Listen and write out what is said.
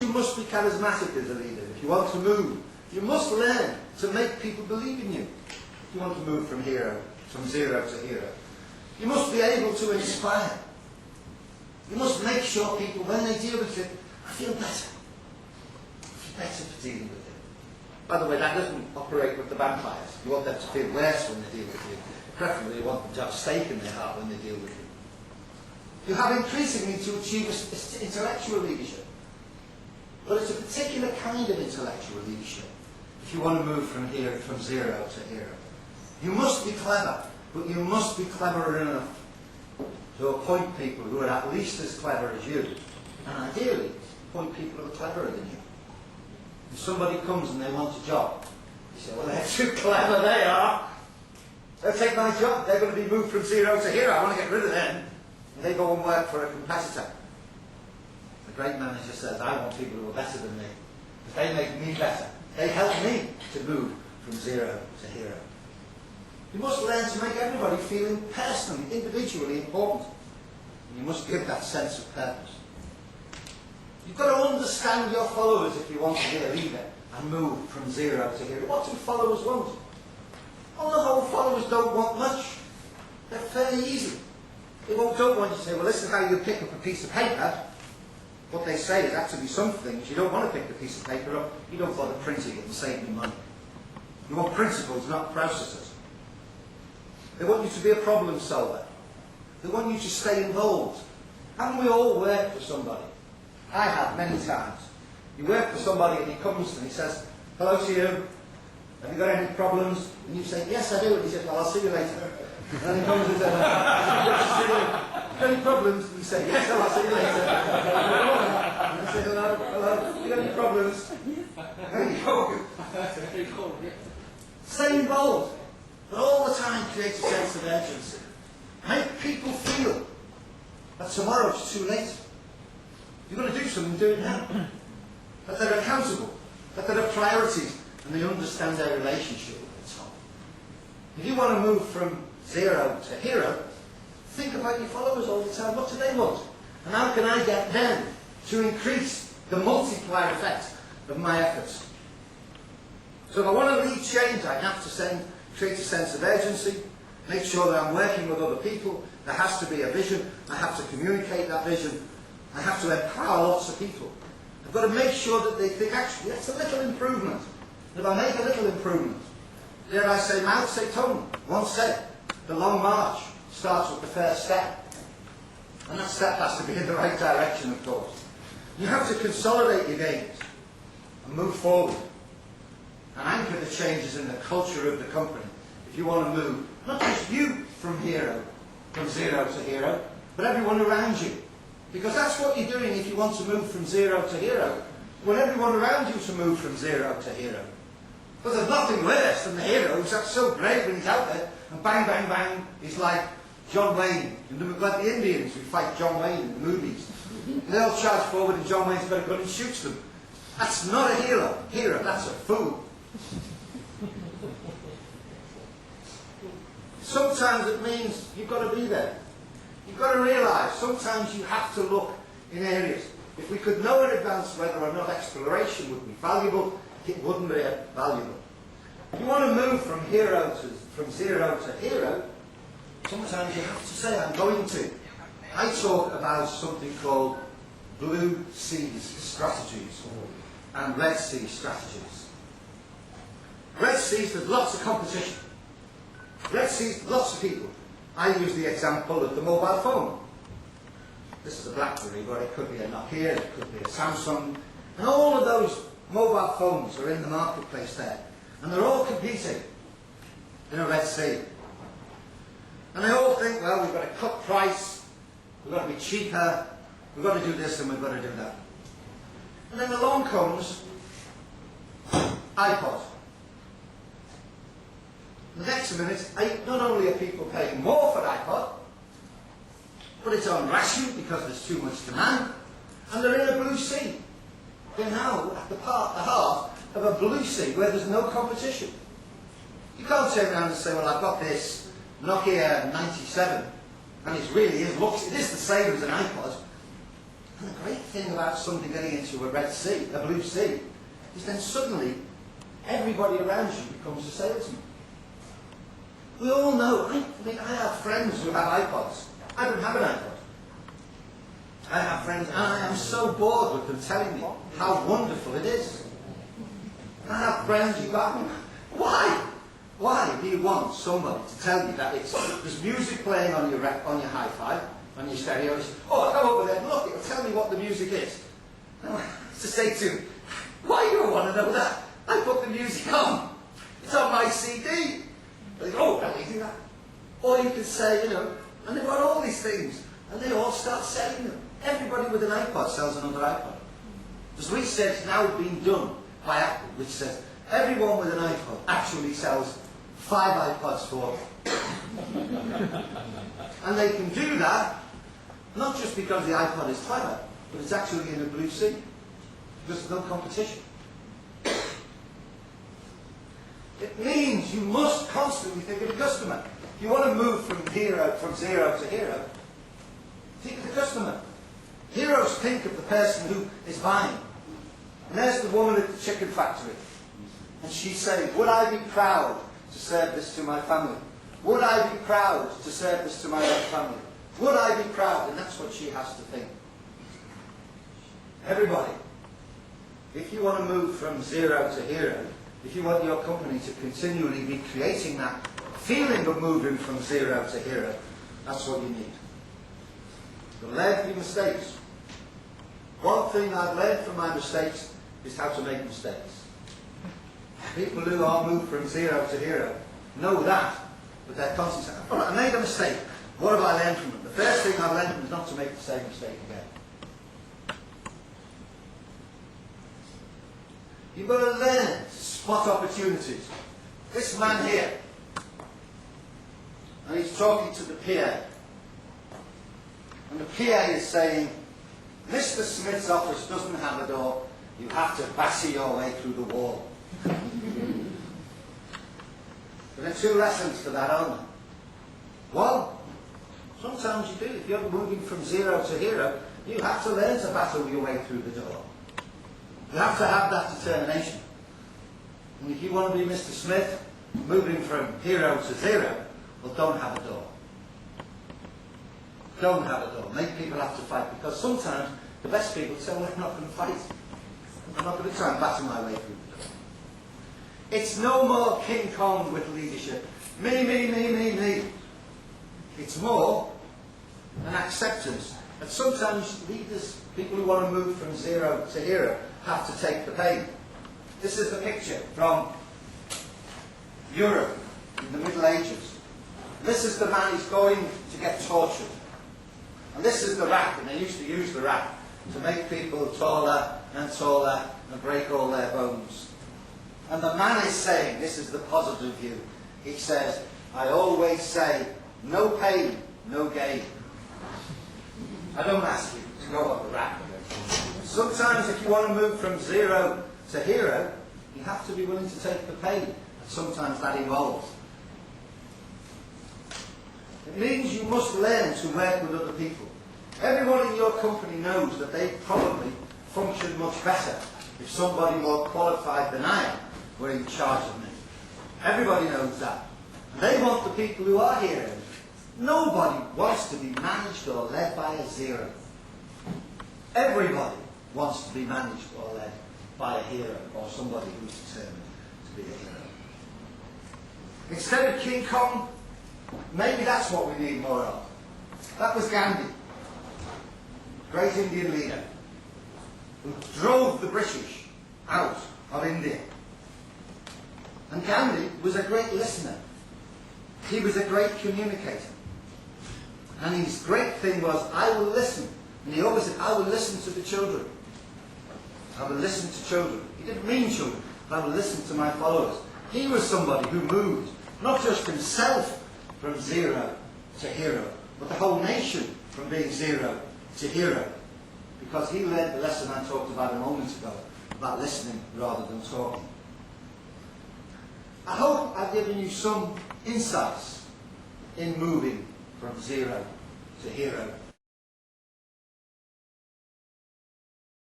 You must be charismatic as a leader. If you want to move, you must learn to make people believe in you. If you want to move from zero to hero, you must be able to inspire. You must make sure people, when they deal with it, I feel better. I feel better for dealing with it. By the way, that doesn't operate with the vampires. You want them to feel worse when they deal with you. Preferably, you want them to have stake in their heart when they deal with you. You have increasingly to achieve intellectual leadership. But it's a particular kind of intellectual leadership if you want to move from zero to hero. You must be clever, but you must be clever enough to appoint people who are at least as clever as you. And ideally, appoint people who are cleverer than you. If somebody comes and they want a job, you say, well, they're too clever, they are. They'll take my job. They're going to be moved from zero to hero. I want to get rid of them. And they go and work for a competitor. The great manager says, I want people who are better than me. If they make me better, they help me to move from zero to hero. You must learn to make everybody feel personally, individually important. And you must give that sense of purpose. You've got to understand your followers if you want to be a leader and move from zero to hero. What do followers want? On the whole, followers don't want much. They're fairly easy. They don't want you to say, well, this is how you pick up a piece of paper. What they say is actually some things you don't want to pick the piece of paper up. You don't bother printing it and saving money. You want principles, not processes. They want you to be a problem solver. They want you to stay involved. Haven't we all worked for somebody? I have many times. You work for somebody and he comes and he says, hello to you. Have you got any problems? And you say, yes, I do. And he says, well, I'll see you later. And then he comes and says, have you got any problems? And you say, yes, I'll see you later. And he says, hello, have you got any problems? There you go. Stay involved. But all the time create a sense of urgency. Make people feel that tomorrow's too late. You're going to do something, do it now. That they're accountable. That there are priorities. And they understand their relationship with the top. If you want to move from zero to hero, think about your followers all the time. What do they want? And how can I get them to increase the multiplier effect of my efforts? So if I want to lead change, I have to create a sense of urgency, make sure that I'm working with other people. There has to be a vision. I have to communicate that vision. I have to empower lots of people. I've got to make sure that they think, actually, that's a little improvement. If I make a little improvement, dare I say, Mao Zedong once said, the long march starts with the first step. And that step has to be in the right direction, of course. You have to consolidate your gains and move forward and anchor the changes in the culture of the company. If you want to move, not just you from zero to hero, but everyone around you. Because that's what you're doing if you want to move from zero to hero. You want everyone around you to move from zero to hero. But there's nothing worse than the hero who's so brave when he's out there, and bang, bang, bang, he's like John Wayne, like the Indians who fight John Wayne in the movies. They all charge forward and John Wayne's got a gun and shoots them. That's not a hero. That's a fool. Sometimes it means you've got to be there. You've got to realise sometimes you have to look in areas. If we could know in advance whether or not exploration would be valuable, it wouldn't be valuable. If you want to move from zero to hero, sometimes you have to say, I'm going to. I talk about something called blue sea strategies and red sea strategies. Red seas, there's lots of competition. Red seas, lots of people. I use the example of the mobile phone. This is a BlackBerry, but it could be a Nokia, it could be a Samsung. And all of those mobile phones are in the marketplace there. And they're all competing in a Red Sea. And they all think, well, we've got to cut price, we've got to be cheaper, we've got to do this and we've got to do that. And then along comes iPod. The next minute, not only are people paying more for iPod, but it's on ration because there's too much demand, and they're in a blue sea. They're now at the heart of a blue sea where there's no competition. You can't turn around and say, well, I've got this Nokia 97, and it is the same as an iPod, And the great thing about somebody getting into a red sea, a blue sea, is then suddenly everybody around you becomes a salesman. We all know, I have friends who have iPods. I don't have an iPod. I have friends, and I am so bored with them telling me how wonderful it is. I have friends who go, why? Why do you want somebody to tell you that there's music playing on your hi-fi, on your stereo? Oh, come over there, look, it'll tell me what the music is. And I have to say to him, why do you want to know that? I put the music on. It's on my CD. They go, oh, don't you do that? Or you could say, you know, and they've got all these things, and they all start selling them. Everybody with an iPod sells another iPod. There's research now being done by Apple, which says everyone with an iPod actually sells 5 iPods for them. And they can do that, not just because the iPod is clever, but it's actually in a blue sea. Because there's no competition. It means you must constantly think of the customer. If you want to move from zero to hero, think of the customer. Heroes think of the person who is buying. And there's the woman at the chicken factory. And she's saying, would I be proud to serve this to my family? Would I be proud to serve this to my own family? Would I be proud? And that's what she has to think. Everybody, if you want to move from zero to hero, if you want your company to continually be creating that feeling of moving from zero to hero, that's what you need. To learn from mistakes. One thing I've learned from my mistakes is how to make mistakes. People who are moved from zero to hero know that, but they're constantly saying, all right, I made a mistake. What have I learned from it? The first thing I've learned is not to make the same mistake again. You've got to learn to spot opportunities. This man here, and he's talking to the PA. And the PA is saying, Mr. Smith's office doesn't have a door. You have to bassy your way through the wall. There are 2 lessons for that, aren't there? One, sometimes you do. If you're moving from zero to hero, you have to learn to battle your way through the door. You have to have that determination. And if you want to be Mr. Smith, moving from hero to zero, well, don't have a door. Don't have a door. Make people have to fight, because sometimes the best people say, well, I'm not going to fight. I'm not going to try and battle my way through the door. It's no more King Kong with leadership. Me, me, me, me, me. It's more an acceptance. And sometimes leaders, people who want to move from zero to hero, have to take the pain. This is the picture from Europe in the Middle Ages. This is the man who's going to get tortured. And this is the rack, and they used to use the rack to make people taller and taller and break all their bones. And the man is saying, this is the positive view, he says, I always say, no pain, no gain. I don't ask you to go up the rack. Sometimes if you want to move from zero to hero, you have to be willing to take the pain. And sometimes that involves. It means you must learn to work with other people. Everyone in your company knows that they probably function much better if somebody more qualified than I am were in charge of me. Everybody knows that. And they want the people who are heroes. Nobody wants to be managed or led by a zero. Everybody wants to be managed or led by a hero, or somebody who's determined to be a hero. Instead of King Kong, maybe that's what we need more of. That was Gandhi, great Indian leader, who drove the British out of India. And Gandhi was a great listener. He was a great communicator. And his great thing was, I will listen. And he always said, I will listen to the children. I will listen to children. He didn't mean children, but I will listen to my followers. He was somebody who moved, not just himself from zero to hero, but the whole nation from being zero to hero. Because he learned the lesson I talked about a moment ago, about listening rather than talking. I hope I've given you some insights in moving from zero to hero.